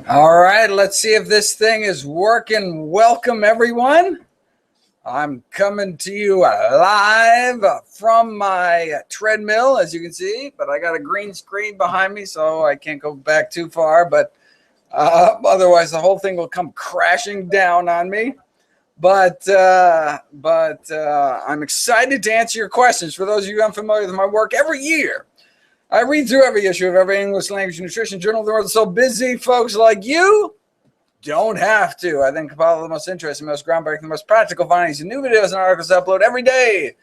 All right, let's see if this thing is working. Welcome, everyone. I'm coming to you live from my treadmill, as you can see, but I got a green screen behind me, so I can't go back too far, but otherwise the whole thing will come crashing down on me. But I'm excited to answer your questions. For those of you unfamiliar with my work, every year I read through every issue of every English language nutrition journal. The world is so busy, folks like you don't have to. I then compile the most interesting, most groundbreaking, the most practical findings and new videos and articles I upload every day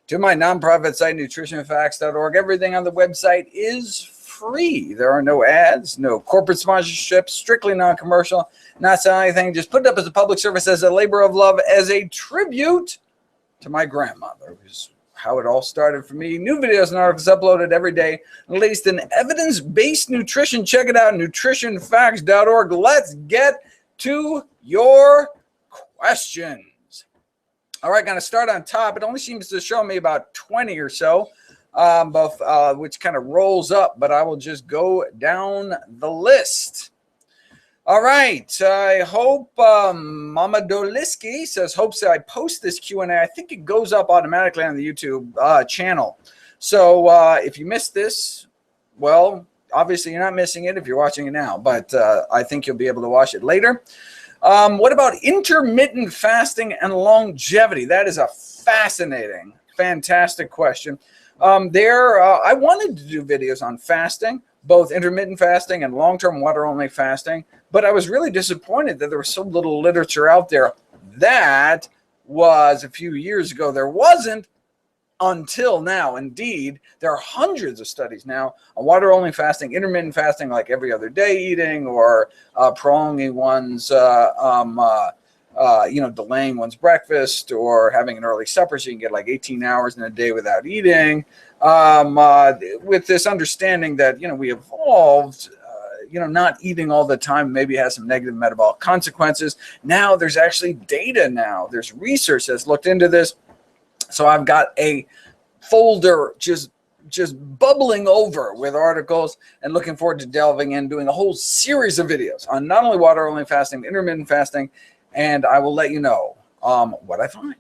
to my nonprofit site, NutritionFacts.org. Everything on the website is free. There are no ads, no corporate sponsorships, strictly non-commercial, not selling anything, just put it up as a public service, as a labor of love, as a tribute to my grandmother, who's how it all started for me. New videos and articles uploaded every day, released in evidence-based nutrition. Check it out, NutritionFacts.org. Let's get to your questions. All right, going to start on top. It only seems to show me about 20 or so, which kind of rolls up, but I will just go down the list. All right, I hope Mama Doliski says, hopes that I post this Q&A. I think it goes up automatically on the YouTube channel. So if you missed this, well, obviously you're not missing it if you're watching it now, but I think you'll be able to watch it later. What about intermittent fasting and longevity? That is a fascinating, fantastic question. I wanted to do videos on fasting, both intermittent fasting and long-term water-only fasting, but I was really disappointed that there was so little literature out there. That was a few years ago. There wasn't until now. Indeed, there are hundreds of studies now on water-only fasting, intermittent fasting, like every other day eating, or prolonging one's, delaying one's breakfast, or having an early supper so you can get like 18 hours in a day without eating. With this understanding that, we evolved, not eating all the time maybe has some negative metabolic consequences. Now there's actually data now. There's research that's looked into this. So I've got a folder just bubbling over with articles, and looking forward to delving in, doing a whole series of videos on not only water-only fasting, intermittent fasting, and I will let you know what I find.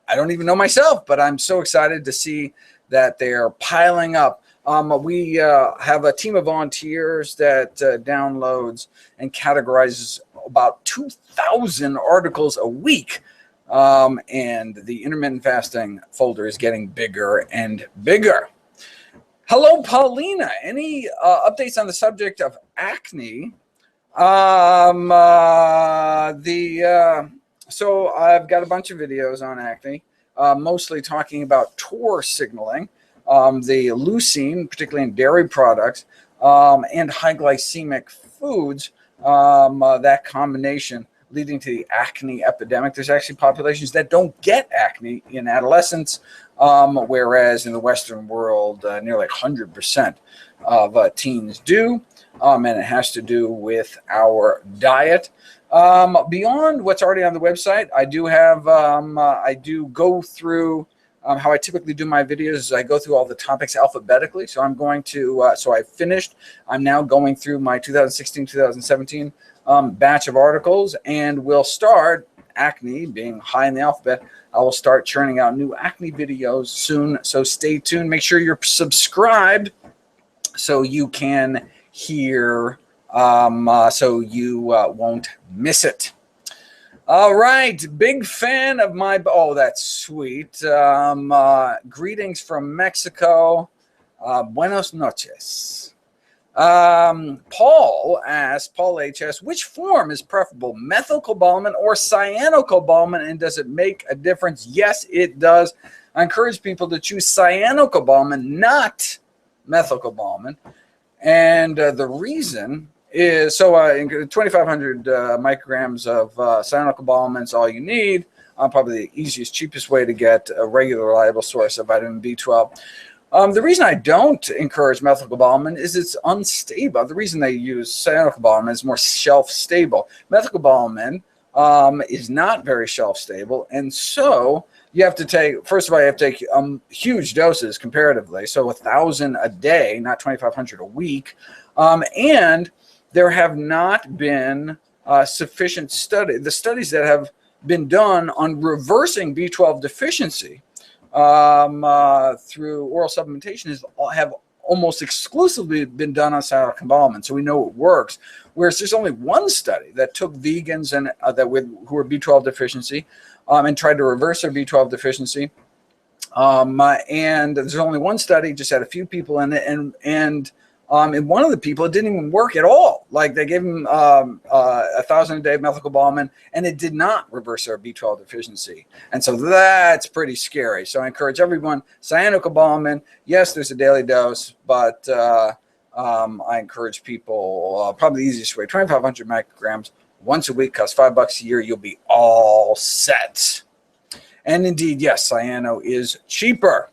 I don't even know myself, but I'm so excited to see that they're piling up. We have a team of volunteers that downloads and categorizes about 2,000 articles a week. And the intermittent fasting folder is getting bigger and bigger. Hello, Paulina. Any updates on the subject of acne? So I've got a bunch of videos on acne, mostly talking about TOR signaling, the leucine, particularly in dairy products, and high glycemic foods, that combination leading to the acne epidemic. There's actually populations that don't get acne in adolescence, whereas in the Western world, nearly 100% of teens do, and it has to do with our diet. Beyond what's already on the website, I do have, I do go through how I typically do my videos is I go through all the topics alphabetically. So I'm going to, so I finished, I'm now going through my 2016-2017 batch of articles, and we'll start, acne being high in the alphabet, I will start churning out new acne videos soon. So stay tuned. Make sure you're subscribed so you can hear, so you won't miss it. All right, big fan of my, oh, that's sweet. Greetings from Mexico. Buenos noches. Paul asks, Paul HS, which form is preferable, methylcobalamin or cyanocobalamin, and does it make a difference? Yes, it does. I encourage people to choose cyanocobalamin, not methylcobalamin. And the reason is, so 2,500 micrograms of cyanocobalamin is all you need. Probably the easiest, cheapest way to get a regular, reliable source of vitamin B12. The reason I don't encourage methylcobalamin is it's unstable. The reason they use cyanocobalamin is more shelf stable. Methylcobalamin is not very shelf stable, and so you have to take, first of all, you have to take huge doses comparatively, so 1,000 a day, not 2,500 a week, and there have not been sufficient the studies that have been done on reversing B12 deficiency through oral supplementation have almost exclusively been done on silicon almond, so we know it works. Whereas there's only one study that took vegans and who were B12 deficiency and tried to reverse their B12 deficiency. And there's only one study, just had a few people in it, and in one of the people, it didn't even work at all. Like they gave them 1,000 a day of methylcobalamin, and it did not reverse their B12 deficiency. And so that's pretty scary. So I encourage everyone, cyanocobalamin, yes, there's a daily dose, but I encourage people, probably the easiest way, 2,500 micrograms once a week, costs $5 a year, you'll be all set. And indeed, yes, cyano is cheaper.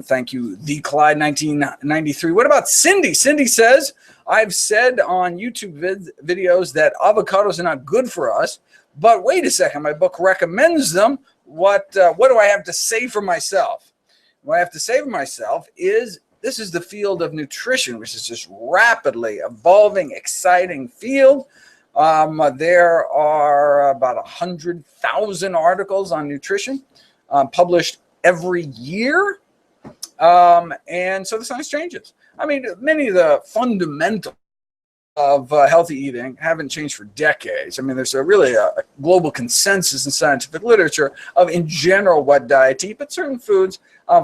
Thank you, The Clyde 1993. What about Cindy? Cindy says, I've said on YouTube videos that avocados are not good for us, but wait a second, my book recommends them. What do I have to say for myself? What I have to say for myself is this is the field of nutrition, which is just rapidly evolving, exciting field. There are about 100,000 articles on nutrition published every year. And so the science changes. I mean, many of the fundamentals of healthy eating haven't changed for decades. I mean, there's really a global consensus in scientific literature of, in general, what diet to eat, but certain foods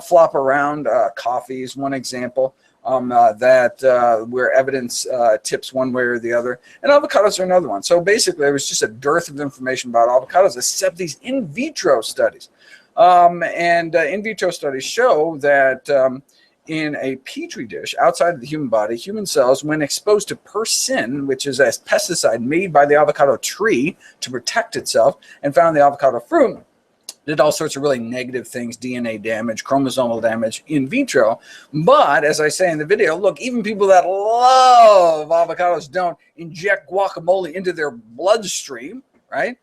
flop around. Coffee is one example where evidence tips one way or the other, and avocados are another one. So basically, there was just a dearth of information about avocados, except these in vitro studies. In vitro studies show that in a petri dish outside of the human body, human cells, when exposed to persin, which is a pesticide made by the avocado tree to protect itself and found in the avocado fruit, did all sorts of really negative things, DNA damage, chromosomal damage in vitro. But as I say in the video, look, even people that love avocados don't inject guacamole into their bloodstream, right?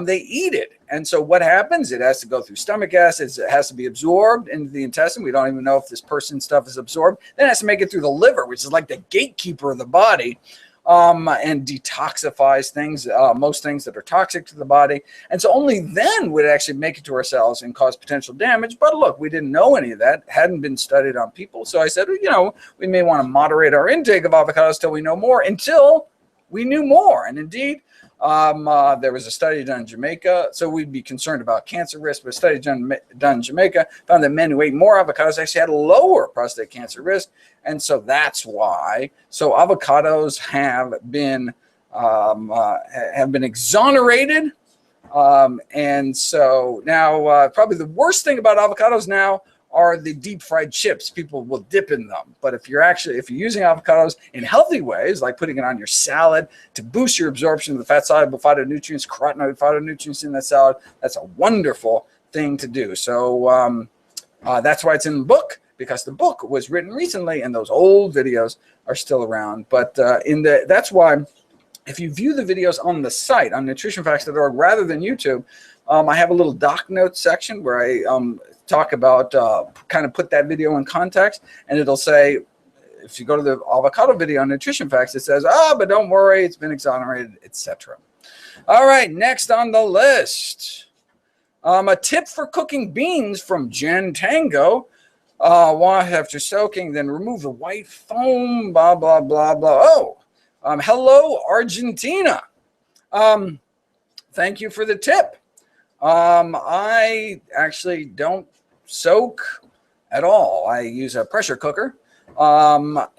They eat it. And so what happens? It has to go through stomach acids. It has to be absorbed into the intestine. We don't even know if this person stuff is absorbed. Then it has to make it through the liver, which is like the gatekeeper of the body, and detoxifies things, most things that are toxic to the body. And so only then would it actually make it to our cells and cause potential damage. But look, we didn't know any of that. Hadn't been studied on people. So I said, you know, we may want to moderate our intake of avocados till we know more, until we knew more. And indeed, there was a study done in Jamaica, so we'd be concerned about cancer risk, but a study done in Jamaica found that men who ate more avocados actually had a lower prostate cancer risk, and so that's why. So avocados have been exonerated, and so now probably the worst thing about avocados now are the deep fried chips. People will dip in them. But if you're using avocados in healthy ways, like putting it on your salad to boost your absorption of the fat soluble phytonutrients, carotenoid phytonutrients in that salad, that's a wonderful thing to do. So that's why it's in the book, because the book was written recently and those old videos are still around. But that's why if you view the videos on the site, on NutritionFacts.org, rather than YouTube, I have a little doc notes section where I talk about, kind of put that video in context, and it'll say, if you go to the avocado video on Nutrition Facts, it says, but don't worry, it's been exonerated, etc. All right, next on the list, a tip for cooking beans from Jen Tango. Wash after soaking, then remove the white foam, blah, blah, blah, blah. Hello, Argentina. Thank you for the tip. I actually don't soak at all. I use a pressure cooker. But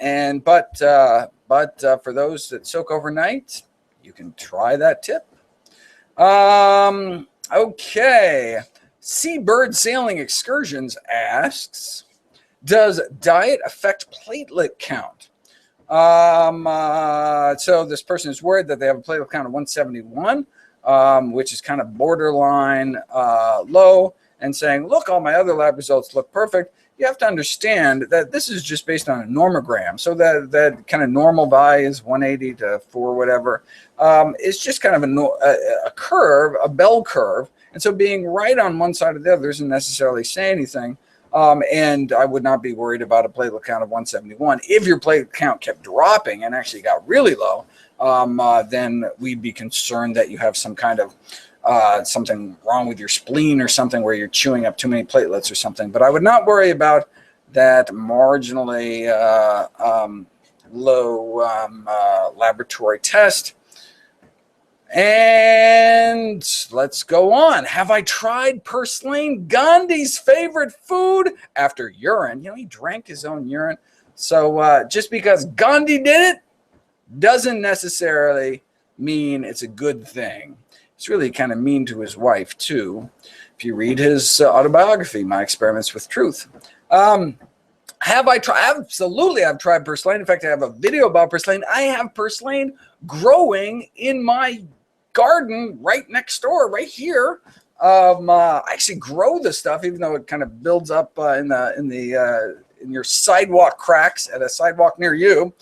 for those that soak overnight, you can try that tip. Okay. Seabird Sailing Excursions asks, does diet affect platelet count? So this person is worried that they have a platelet count of 171. Which is kind of borderline low, and saying, look, all my other lab results look perfect. You have to understand that this is just based on a normogram. So that kind of normal value is 180 to 4 whatever. It's just kind of a curve, a bell curve. And so being right on one side or the other doesn't necessarily say anything. And I would not be worried about a platelet count of 171. If your platelet count kept dropping and actually got really low, then we'd be concerned that you have some kind of something wrong with your spleen or something where you're chewing up too many platelets or something. But I would not worry about that marginally low laboratory test. And let's go on. Have I tried purslane, Gandhi's favorite food, after urine? You know, he drank his own urine. So just because Gandhi did it doesn't necessarily mean it's a good thing. It's really kind of mean to his wife, too. If you read his autobiography, My Experiments with Truth. Have I tried? Absolutely, I've tried purslane. In fact, I have a video about purslane. I have purslane growing in my garden right next door, right here. I actually grow the stuff, even though it kind of builds up in your sidewalk cracks at a sidewalk near you.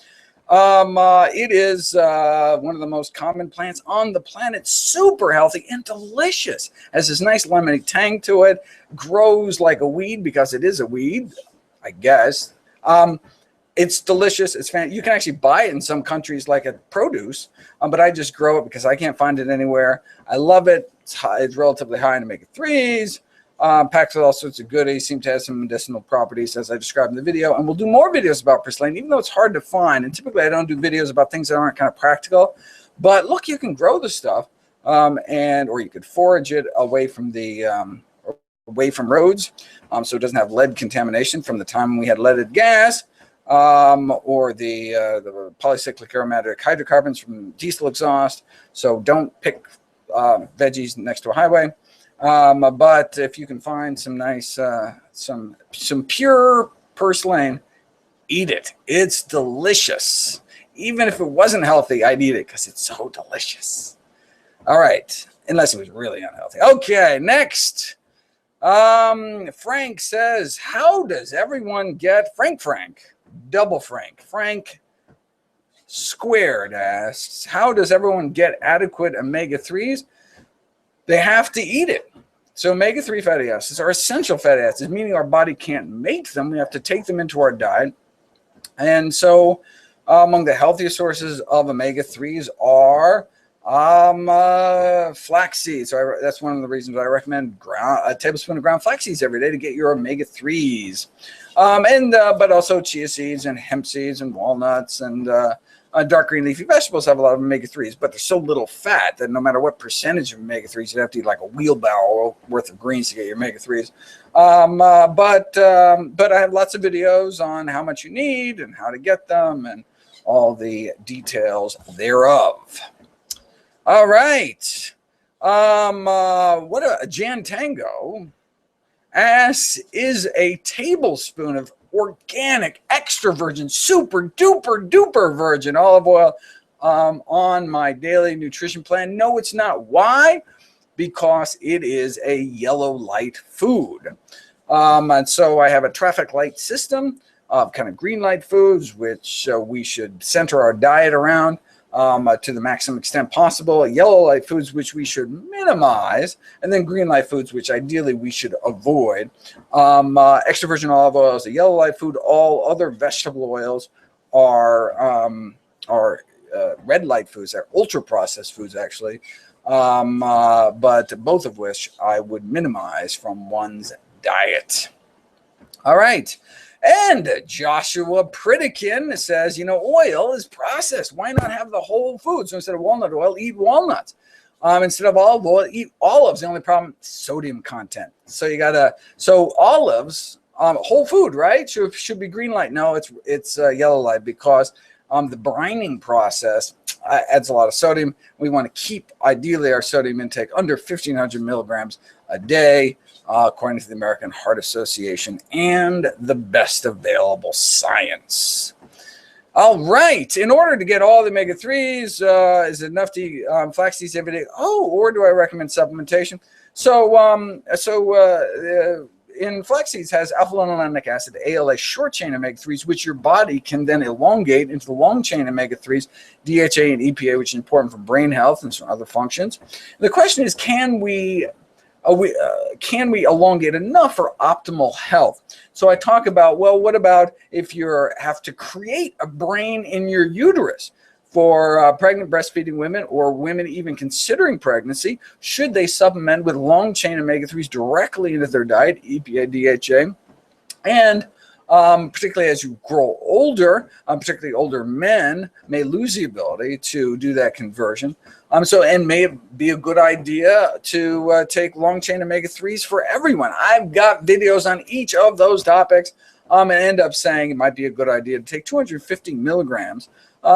It is one of the most common plants on the planet. Super healthy and delicious. Has this nice lemony tang to it. Grows like a weed because it is a weed, I guess. It's delicious. It's fantastic. You can actually buy it in some countries like a produce, but I just grow it because I can't find it anywhere. I love it. It's relatively high in omega-3s. Packed with all sorts of goodies. Seem to have some medicinal properties as I described in the video. And we'll do more videos about purslane, even though it's hard to find. And typically I don't do videos about things that aren't kind of practical. But look, you can grow the stuff, or you could forage it away from roads, so it doesn't have lead contamination from the time we had leaded gas, or the polycyclic aromatic hydrocarbons from diesel exhaust. So don't pick veggies next to a highway. But if you can find some nice, some pure purslane, eat it. It's delicious. Even if it wasn't healthy, I'd eat it because it's so delicious. All right, unless it was really unhealthy. Okay, next. Frank says, how does everyone get Frank, double Frank squared asks, how does everyone get adequate omega-3s? They have to eat it. So omega-3 fatty acids are essential fatty acids, meaning our body can't make them. We have to take them into our diet. And so among the healthiest sources of omega-3s are flax seeds. So that's one of the reasons I recommend a tablespoon of ground flax seeds every day to get your omega-3s. But also chia seeds and hemp seeds and walnuts and dark green leafy vegetables have a lot of omega-3s, but there's so little fat that no matter what percentage of omega-3s, you'd have to eat like a wheelbarrow worth of greens to get your omega-3s. But I have lots of videos on how much you need and how to get them and all the details thereof. All right. Jan Tango asks, is a tablespoon of organic, extra virgin, super duper duper virgin olive oil on my daily nutrition plan? No, it's not. Why? Because it is a yellow light food. And so I have a traffic light system of kind of green light foods, which we should center our diet around to the maximum extent possible. Yellow light foods, which we should minimize, and then green light foods, which ideally we should avoid. Extra virgin olive oil is a yellow light food. All other vegetable oils are red light foods. They're ultra processed foods, actually, but both of which I would minimize from one's diet. All right. And Joshua Pritikin says, oil is processed. Why not have the whole food? So instead of walnut oil, eat walnuts. Instead of olive oil, eat olives. The only problem, sodium content. So olives, whole food, right? Should be green light. No, it's yellow light because the brining process adds a lot of sodium. We want to keep, ideally, our sodium intake under 1,500 milligrams a day, according to the American Heart Association and the best available science. All right. In order to get all the omega-3s, is it enough to eat flax seeds every day? Or do I recommend supplementation? In flax seeds has alpha-linolenic acid, ALA, short-chain omega-3s, which your body can then elongate into the long-chain omega-3s, DHA and EPA, which is important for brain health and some other functions. The question is, can we can we elongate enough for optimal health? So I talk about, well, what about if you have to create a brain in your uterus? For pregnant breastfeeding women or women even considering pregnancy, should they supplement with long-chain omega-3s directly into their diet, EPA, DHA? And particularly as you grow older, particularly older men may lose the ability to do that conversion. And may it be a good idea to take long-chain omega-3s for everyone. I've got videos on each of those topics and end up saying it might be a good idea to take 250 milligrams,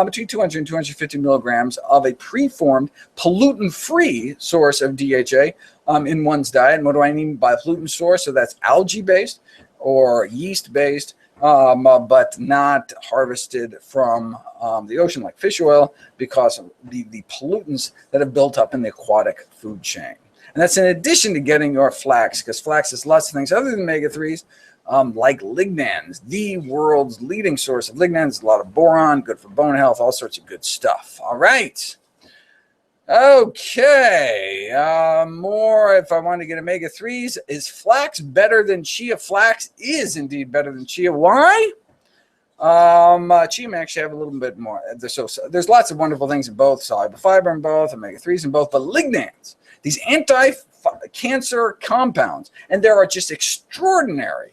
between 200 and 250 milligrams of a preformed pollutant-free source of DHA in one's diet. And what do I mean by pollutant source? So that's algae-based or yeast-based, but not harvested from the ocean like fish oil because of the pollutants that have built up in the aquatic food chain. And that's in addition to getting your flax, because flax is lots of things other than omega-3s, like lignans, the world's leading source of lignans, a lot of boron, good for bone health, all sorts of good stuff. All right. Okay, more if I want to get omega-3s. Is flax better than chia? Flax is indeed better than chia. Why? Chia may actually have a little bit more. So there's lots of wonderful things in both, soluble fiber in both, omega-3s in both, but lignans, these anti-cancer compounds, and there are just extraordinary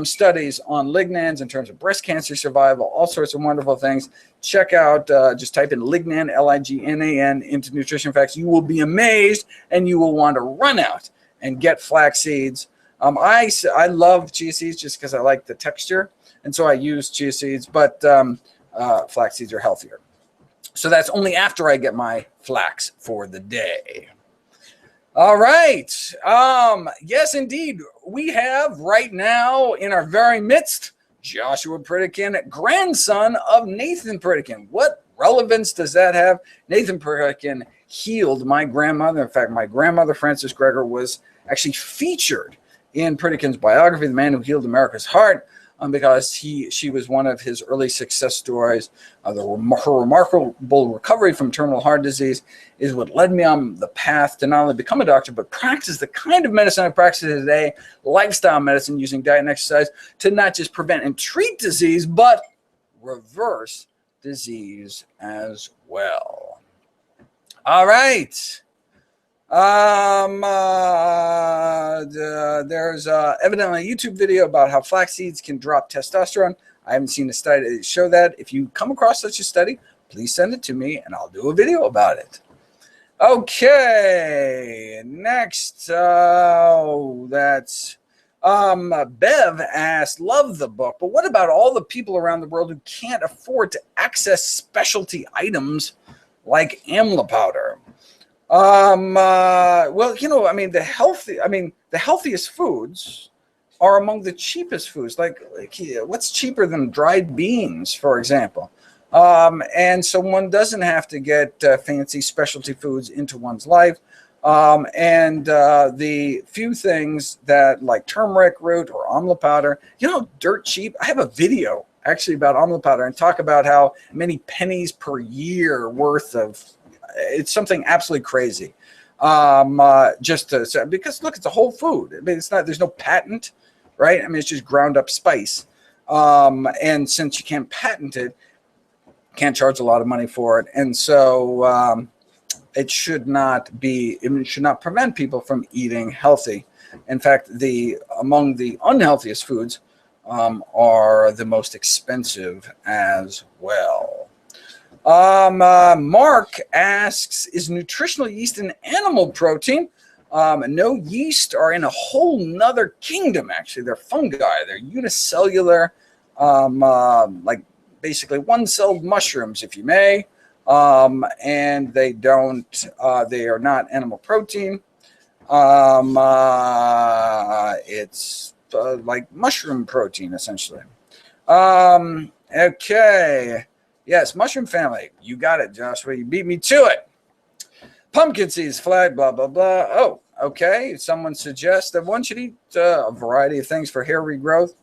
studies on lignans in terms of breast cancer survival, all sorts of wonderful things. Check out, just type in lignan, Lignan, into NutritionFacts. You will be amazed, and you will want to run out and get flax seeds. I love chia seeds just because I like the texture, and so I use chia seeds, but flax seeds are healthier. So that's only after I get my flax for the day. All right. Yes, indeed. We have right now in our very midst Joshua Pritikin, grandson of Nathan Pritikin. What relevance does that have? Nathan Pritikin healed my grandmother. In fact, my grandmother, Frances Gregor, was actually featured in Pritikin's biography, The Man Who Healed America's Heart, because she was one of his early success stories. Her remarkable recovery from terminal heart disease is what led me on the path to not only become a doctor, but practice the kind of medicine I practice today, lifestyle medicine using diet and exercise, to not just prevent and treat disease, but reverse disease as well. All right. There's evidently a YouTube video about how flax seeds can drop testosterone. I haven't seen a study to show that. If you come across such a study, please send it to me and I'll do a video about it. Okay, next, that's Bev asked, love the book, but what about all the people around the world who can't afford to access specialty items like amla powder? Well, the healthiest foods are among the cheapest foods. Like what's cheaper than dried beans, for example? And so one doesn't have to get fancy specialty foods into one's life. The few things that, like turmeric root or amla powder, dirt cheap. I have a video actually about amla powder and talk about how many pennies per year worth of. It's something absolutely crazy. Just to say, because look, it's a whole food. I mean, there's no patent, right? I mean, it's just ground up spice. And since you can't patent it, can't charge a lot of money for it. And so it should not prevent people from eating healthy. In fact, among the unhealthiest foods are the most expensive as well. Mark asks, is nutritional yeast an animal protein? No, yeast are in a whole nother kingdom, actually. They're fungi. They're unicellular, like basically one-celled mushrooms, if you may. And they are not animal protein. It's like mushroom protein, essentially. Okay. Yes, mushroom family. You got it, Joshua. You beat me to it. Pumpkin seeds, flag, blah, blah, blah. Oh, okay. Someone suggests that one should eat a variety of things for hair regrowth.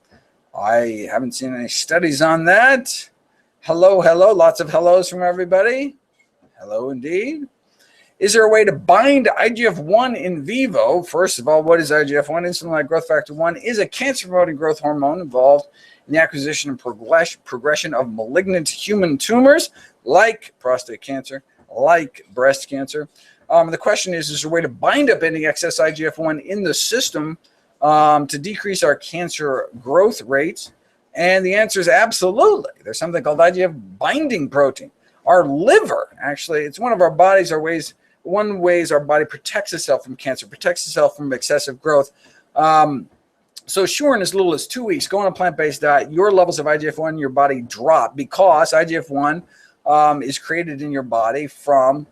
I haven't seen any studies on that. Hello, hello. Lots of hellos from everybody. Hello, indeed. Is there a way to bind IGF-1 in vivo? First of all, what is IGF-1? Insulin-like growth factor 1 is a cancer-promoting growth hormone involved in the acquisition and progression of malignant human tumors like prostate cancer, like breast cancer. The question is there a way to bind up any excess IGF-1 in the system to decrease our cancer growth rates? And the answer is absolutely. There's something called IGF binding protein. Our liver, actually, it's one of our bodies, one ways our body protects itself from cancer, protects itself from excessive growth. So sure, in as little as 2 weeks, go on a plant-based diet, your levels of IGF-1 in your body drop because IGF-1 is created in your body from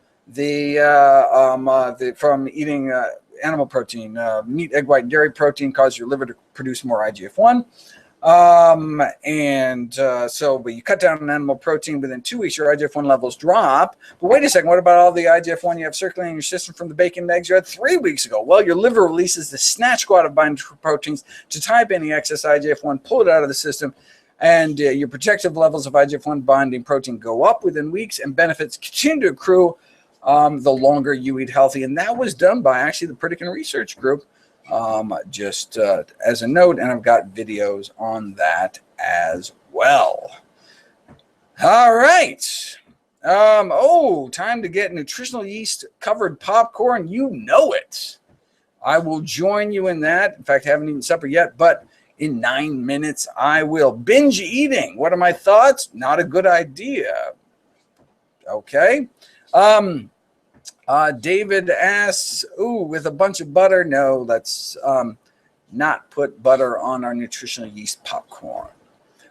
from eating animal protein. Meat, egg white, and dairy protein cause your liver to produce more IGF-1. But you cut down on animal protein, within 2 weeks, your IGF-1 levels drop. But wait a second, what about all the IGF-1 you have circulating in your system from the bacon and eggs you had 3 weeks ago? Well, your liver releases the snatch squad of binding proteins to tie up any excess IGF-1, pull it out of the system, and your protective levels of IGF-1 binding protein go up within weeks, and benefits continue to accrue the longer you eat healthy. And that was done by actually the Pritikin Research Group. Just as a note, and I've got videos on that as well. All right. Time to get nutritional yeast covered popcorn. You know it. I will join you in that. In fact, I haven't eaten supper yet, but in 9 minutes, I will. Binge eating. What are my thoughts? Not a good idea. Okay. David asks, with a bunch of butter? No, let's not put butter on our nutritional yeast popcorn.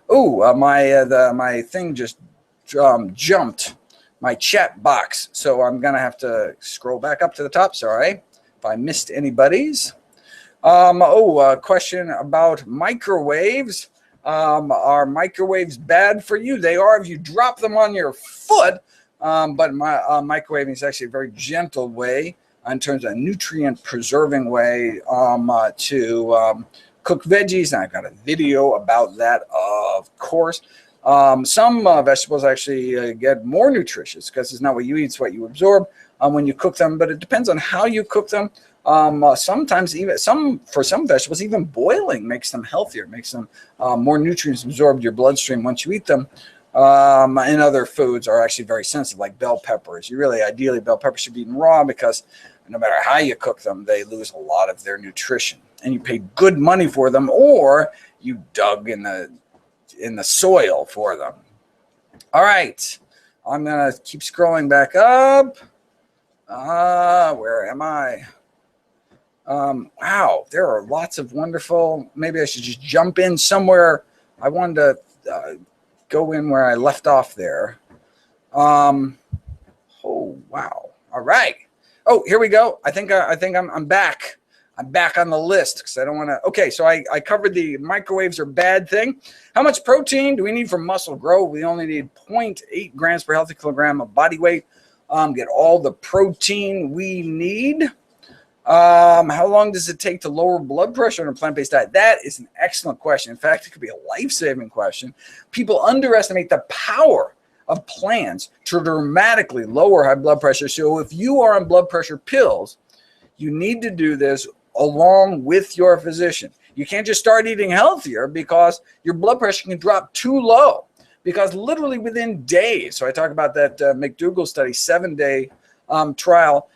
My thing just jumped, my chat box. So I'm going to have to scroll back up to the top. Sorry if I missed anybody's. A question about microwaves. Are microwaves bad for you? They are if you drop them on your foot. But microwaving is actually a very gentle way in terms of a nutrient preserving way to cook veggies. And I've got a video about that, of course. Some vegetables actually get more nutritious because it's not what you eat, it's what you absorb when you cook them. But it depends on how you cook them. Sometimes for some vegetables, even boiling makes them healthier, makes them more nutrients absorbed in your bloodstream once you eat them. And other foods are actually very sensitive, like bell peppers. Ideally, bell peppers should be eaten raw because no matter how you cook them, they lose a lot of their nutrition. And you paid good money for them, or you dug in the soil for them. All right, I'm gonna keep scrolling back up. Where am I? Wow, there are lots of wonderful. Maybe I should just jump in somewhere. I wanted to. Go in where I left off there. Oh wow! All right. Oh, here we go. I think I'm back. I'm back on the list because I don't want to. Okay, so I covered the microwaves are bad thing. How much protein do we need for muscle growth? We only need 0.8 grams per healthy kilogram of body weight. Get all the protein we need. How long does it take to lower blood pressure on a plant-based diet? That is an excellent question. In fact, it could be a life-saving question. People underestimate the power of plants to dramatically lower high blood pressure. So if you are on blood pressure pills, you need to do this along with your physician. You can't just start eating healthier because your blood pressure can drop too low. Because literally within days, so I talk about that McDougall study, 7-day trial,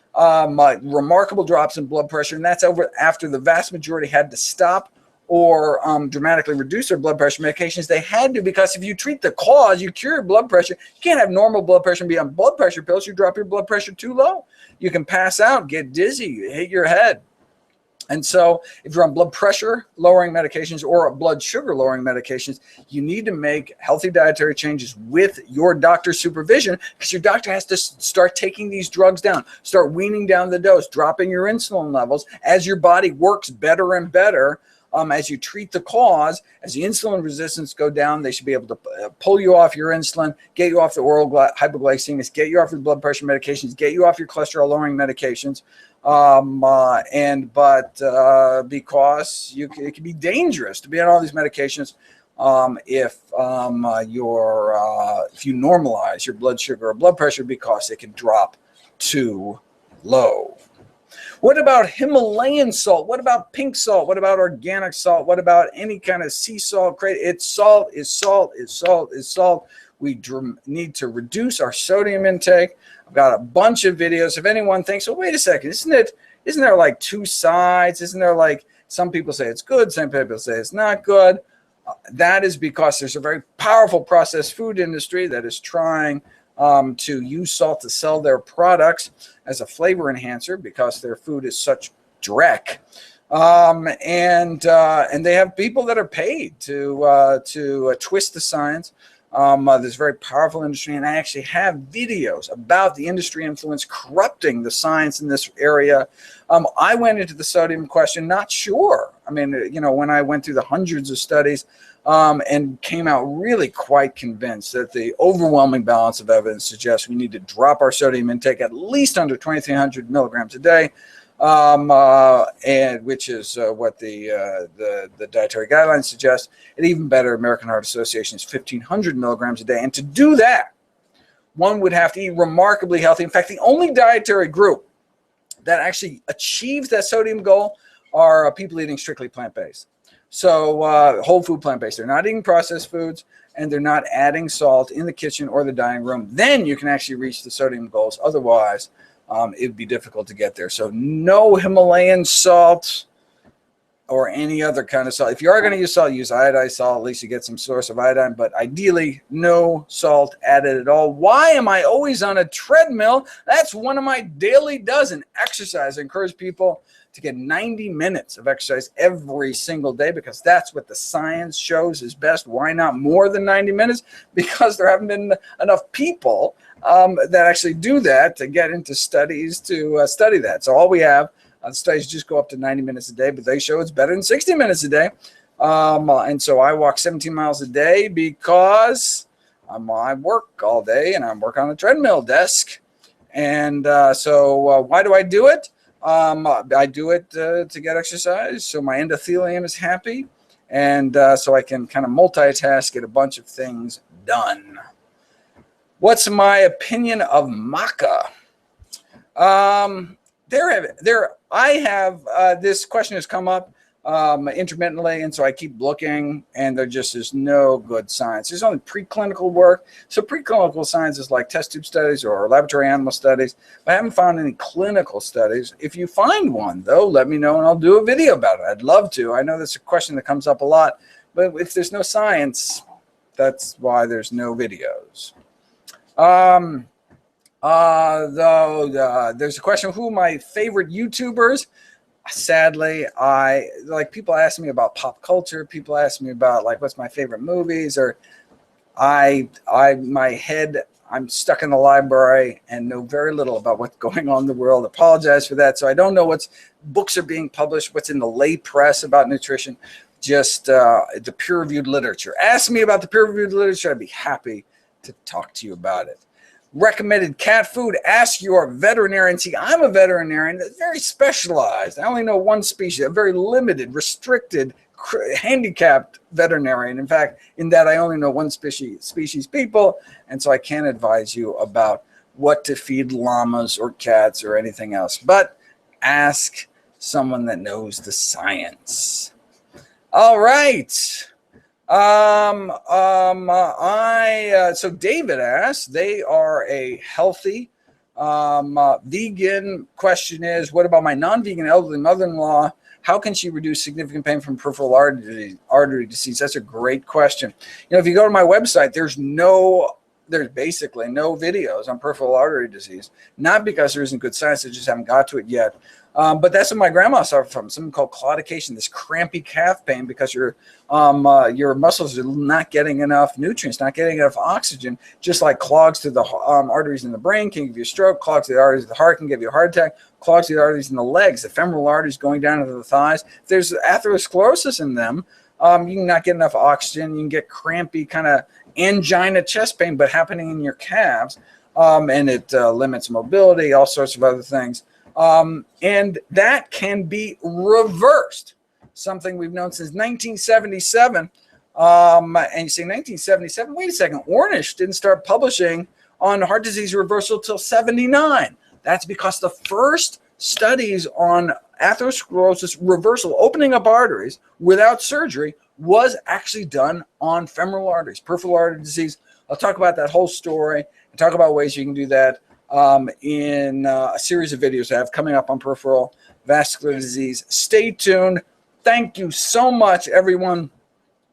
remarkable drops in blood pressure, and that's over after the vast majority had to stop or dramatically reduce their blood pressure medications. They had to, because if you treat the cause, you cure your blood pressure. You can't have normal blood pressure and be on blood pressure pills. You drop your blood pressure too low. You can pass out, get dizzy, hit your head. And so if you're on blood pressure lowering medications or blood sugar lowering medications, you need to make healthy dietary changes with your doctor's supervision, because your doctor has to start taking these drugs down, start weaning down the dose, dropping your insulin levels as your body works better and better. As you treat the cause, as the insulin resistance go down, they should be able to pull you off your insulin, get you off the oral hypoglycemics, get you off your blood pressure medications, get you off your cholesterol lowering medications. Because it can be dangerous to be on all these medications if you normalize your blood sugar or blood pressure, because it can drop too low. What about Himalayan salt? What about pink salt? What about organic salt? What about any kind of sea salt? It's salt, is salt, is salt, is salt. We need to reduce our sodium intake. I've got a bunch of videos. If anyone thinks, well, wait a second, isn't there like two sides? Isn't there like some people say it's good, some people say it's not good? That is because there's a very powerful processed food industry that is trying to use salt to sell their products as a flavor enhancer because their food is such dreck. And they have people that are paid to twist the science. There's a very powerful industry, and I actually have videos about the industry influence corrupting the science in this area. I went into the sodium question not sure. I mean, when I went through the hundreds of studies and came out really quite convinced that the overwhelming balance of evidence suggests we need to drop our sodium intake at least under 2,300 milligrams a day, and which is what the dietary guidelines suggest. And even better, American Heart Association is 1,500 milligrams a day. And to do that, one would have to eat remarkably healthy. In fact, the only dietary group that actually achieves that sodium goal are people eating strictly plant-based. So whole food plant-based. They're not eating processed foods, and they're not adding salt in the kitchen or the dining room. Then you can actually reach the sodium goals. Otherwise, it would be difficult to get there. So no Himalayan salt or any other kind of salt. If you are going to use salt, use iodized salt. At least you get some source of iodine. But ideally, no salt added at all. Why am I always on a treadmill? That's one of my daily dozen. Exercise. I encourage people to get 90 minutes of exercise every single day because that's what the science shows is best. Why not more than 90 minutes? Because there haven't been enough people that actually do that to get into studies to study that. So all we have, studies just go up to 90 minutes a day, but they show it's better than 60 minutes a day. And so I walk 17 miles a day because I work all day and I'm working on a treadmill desk. And so why do I do it? I do it to get exercise, so my endothelium is happy, and so I can kind of multitask, get a bunch of things done. What's my opinion of maca? This question has come up intermittently, and so I keep looking, and there just is no good science. There's only preclinical work. So preclinical science is like test tube studies or laboratory animal studies. But I haven't found any clinical studies. If you find one, though, let me know, and I'll do a video about it. I'd love to. I know that's a question that comes up a lot. But if there's no science, that's why there's no videos. There's a question of who are my favorite YouTubers. Sadly, people ask me about pop culture. People ask me about what's my favorite movies, or I'm stuck in the library and know very little about what's going on in the world. Apologize for that. So I don't know what's books are being published, what's in the lay press about nutrition, just the peer-reviewed literature. Ask me about the peer-reviewed literature. I'd be happy to talk to you about it. Recommended cat food, ask your veterinarian. See, I'm a veterinarian that's very specialized. I only know one species, a very limited, restricted, handicapped veterinarian. In fact, in that I only know one species people, and so I can't advise you about what to feed llamas or cats or anything else. But ask someone that knows the science. All right. So David asked, they are a healthy vegan. Question is, what about my non-vegan elderly mother-in-law? How can she reduce significant pain from peripheral artery disease? That's a great question. If you go to my website, there's basically no videos on peripheral artery disease. Not because there isn't good science, I just haven't got to it yet. But that's what my grandma suffered from, something called claudication, this crampy calf pain because your muscles are not getting enough nutrients, not getting enough oxygen, just like clogs to the arteries in the brain can give you a stroke, clogs to the arteries of the heart can give you a heart attack, clogs to the arteries in the legs, the femoral arteries going down into the thighs. If there's atherosclerosis in them, you can not get enough oxygen, you can get crampy kind of angina chest pain, but happening in your calves, and it limits mobility, all sorts of other things. And that can be reversed, something we've known since 1977. And you say 1977, wait a second, Ornish didn't start publishing on heart disease reversal till 79. That's because the first studies on atherosclerosis reversal, opening up arteries without surgery, was actually done on femoral arteries, peripheral artery disease. I'll talk about that whole story and talk about ways you can do that in a series of videos I have coming up on peripheral vascular disease. Stay tuned. Thank you so much, everyone,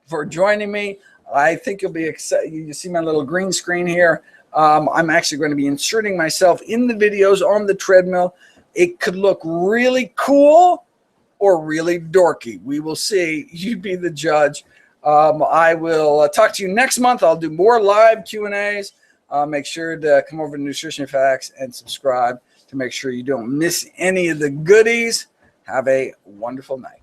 for joining me. I think you'll be excited. You see my little green screen here. I'm actually going to be inserting myself in the videos on the treadmill. It could look really cool or really dorky. We will see. You be the judge. I will talk to you next month. I'll do more live Q&As. Make sure to come over to Nutrition Facts and subscribe to make sure you don't miss any of the goodies. Have a wonderful night.